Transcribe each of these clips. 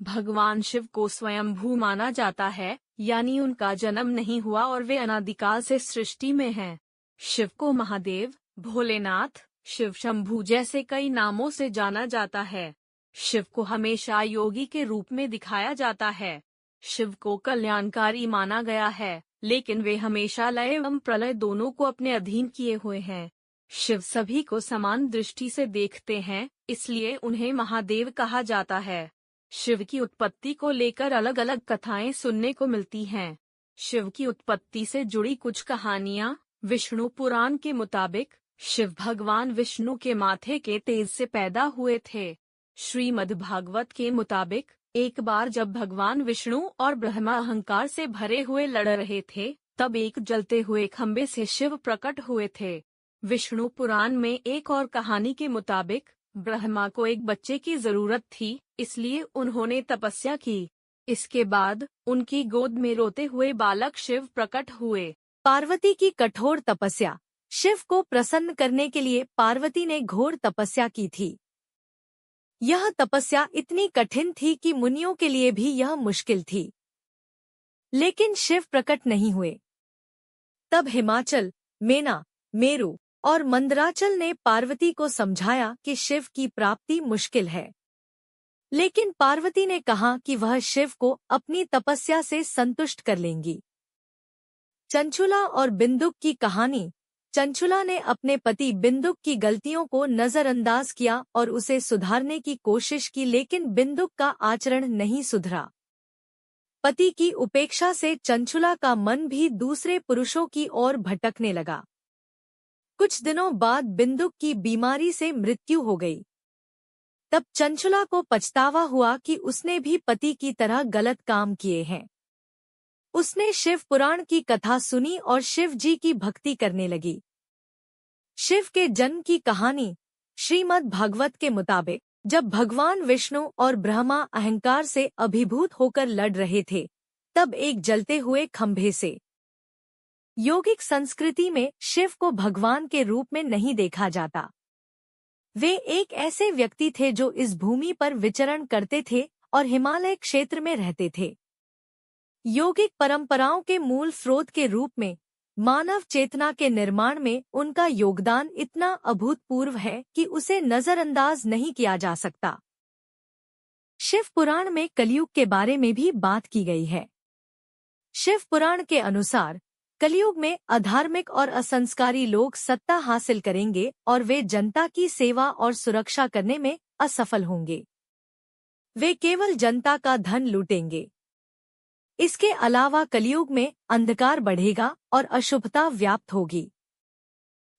भगवान शिव को स्वयंभू माना जाता है, यानी उनका जन्म नहीं हुआ और वे अनादिकाल से सृष्टि में हैं। शिव को महादेव, भोलेनाथ, शिव शंभू जैसे कई नामों से जाना जाता है। शिव को हमेशा योगी के रूप में दिखाया जाता है। शिव को कल्याणकारी माना गया है, लेकिन वे हमेशा लय एवं प्रलय दोनों को अपने अधीन किए हुए हैं। शिव सभी को समान दृष्टि से देखते हैं, इसलिए उन्हें महादेव कहा जाता है। शिव की उत्पत्ति को लेकर अलग अलग कथाएं सुनने को मिलती हैं। शिव की उत्पत्ति से जुड़ी कुछ कहानियां। विष्णु पुराण के मुताबिक शिव भगवान विष्णु के माथे के तेज से पैदा हुए थे। श्रीमद् भागवत के मुताबिक एक बार जब भगवान विष्णु और ब्रह्मा अहंकार से भरे हुए लड़ रहे थे, तब एक जलते हुए खंबे से शिव प्रकट हुए थे। विष्णु पुराण में एक और कहानी के मुताबिक ब्रह्मा को एक बच्चे की जरूरत थी, इसलिए उन्होंने तपस्या की। इसके बाद उनकी गोद में रोते हुए बालक शिव प्रकट हुए। पार्वती की कठोर तपस्या। शिव को प्रसन्न करने के लिए पार्वती ने घोर तपस्या की थी। यह तपस्या इतनी कठिन थी कि मुनियों के लिए भी यह मुश्किल थी, लेकिन शिव प्रकट नहीं हुए। तब हिमाचल, मेना, मेरु और मंदराचल ने पार्वती को समझाया कि शिव की प्राप्ति मुश्किल है, लेकिन पार्वती ने कहा कि वह शिव को अपनी तपस्या से संतुष्ट कर लेंगी। चंचुला और बिंदुक की कहानी। चंचुला ने अपने पति बिंदुक की गलतियों को नजरअंदाज किया और उसे सुधारने की कोशिश की, लेकिन बिंदुक का आचरण नहीं सुधरा। पति की उपेक्षा से चंचुला का मन भी दूसरे पुरुषों की ओर भटकने लगा। कुछ दिनों बाद बिंदुक की बीमारी से मृत्यु हो गई। तब चंचुला को पछतावा हुआ कि उसने भी पति की तरह गलत काम किए हैं। उसने शिव पुराण की कथा सुनी और शिव जी की भक्ति करने लगी। शिव के जन्म की कहानी। श्रीमद् भागवत के मुताबिक जब भगवान विष्णु और ब्रह्मा अहंकार से अभिभूत होकर लड़ रहे थे, तब एक जलते हुए खंभे से। योगिक संस्कृति में शिव को भगवान के रूप में नहीं देखा जाता। वे एक ऐसे व्यक्ति थे जो इस भूमि पर विचरण करते थे और हिमालय क्षेत्र में रहते थे। योगिक परंपराओं के मूल स्रोत के रूप में मानव चेतना के निर्माण में उनका योगदान इतना अभूतपूर्व है कि उसे नजरअंदाज नहीं किया जा सकता। शिव पुराण में कलयुग के बारे में भी बात की गई है। शिव पुराण के अनुसार कलयुग में अधार्मिक और असंस्कारी लोग सत्ता हासिल करेंगे और वे जनता की सेवा और सुरक्षा करने में असफल होंगे। वे केवल जनता का धन लूटेंगे। इसके अलावा कलयुग में अंधकार बढ़ेगा और अशुभता व्याप्त होगी।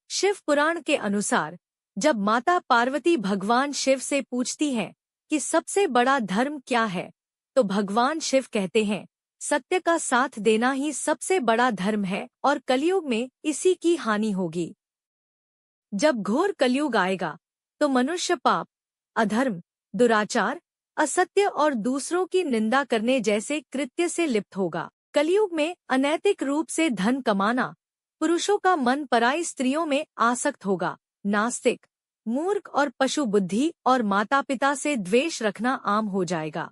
शिव पुराण के अनुसार जब माता पार्वती भगवान शिव से पूछती हैं कि सबसे बड़ा धर्म क्या है, तो भगवान शिव कहते हैं, सत्य का साथ देना ही सबसे बड़ा धर्म है और कलयुग में इसी की हानि होगी। जब घोर कलयुग आएगा तो मनुष्य पाप, अधर्म, दुराचार, असत्य और दूसरों की निंदा करने जैसे कृत्य से लिप्त होगा। कलयुग में अनैतिक रूप से धन कमाना, पुरुषों का मन पराई स्त्रियों में आसक्त होगा, नास्तिक, मूर्ख और पशु बुद्धि और माता पिता से द्वेष रखना आम हो जाएगा।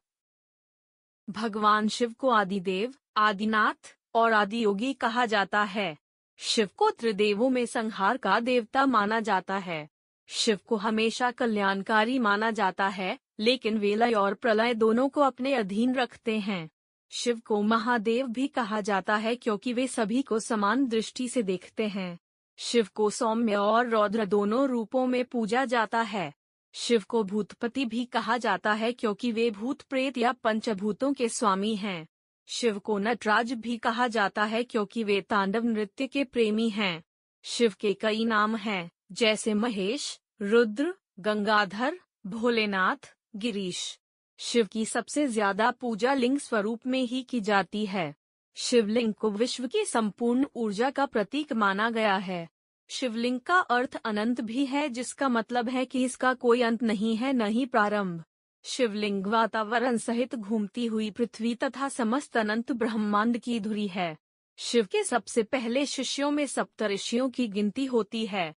भगवान शिव को आदिदेव, आदिनाथ और आदियोगी कहा जाता है। शिव को त्रिदेवों में संहार का देवता माना जाता है। शिव को हमेशा कल्याणकारी माना जाता है, लेकिन वे लय और प्रलय दोनों को अपने अधीन रखते हैं। शिव को महादेव भी कहा जाता है क्योंकि वे सभी को समान दृष्टि से देखते हैं। शिव को सौम्य और रौद्र दोनों रूपों में पूजा जाता है। शिव को भूतपति भी कहा जाता है क्योंकि वे भूत प्रेत या पंचभूतों के स्वामी हैं। शिव को नटराज भी कहा जाता है क्योंकि वे तांडव नृत्य के प्रेमी हैं। शिव के कई नाम हैं, जैसे महेश, रुद्र, गंगाधर, भोलेनाथ, गिरीश। शिव की सबसे ज्यादा पूजा लिंग स्वरूप में ही की जाती है। शिवलिंग को विश्व की संपूर्ण ऊर्जा का प्रतीक माना गया है। शिवलिंग का अर्थ अनंत भी है, जिसका मतलब है कि इसका कोई अंत नहीं है, न ही प्रारंभ। शिवलिंग वातावरण सहित घूमती हुई पृथ्वी तथा समस्त अनंत ब्रह्मांड की धुरी है। शिव के सबसे पहले शिष्यों में सप्तऋषियों की गिनती होती है।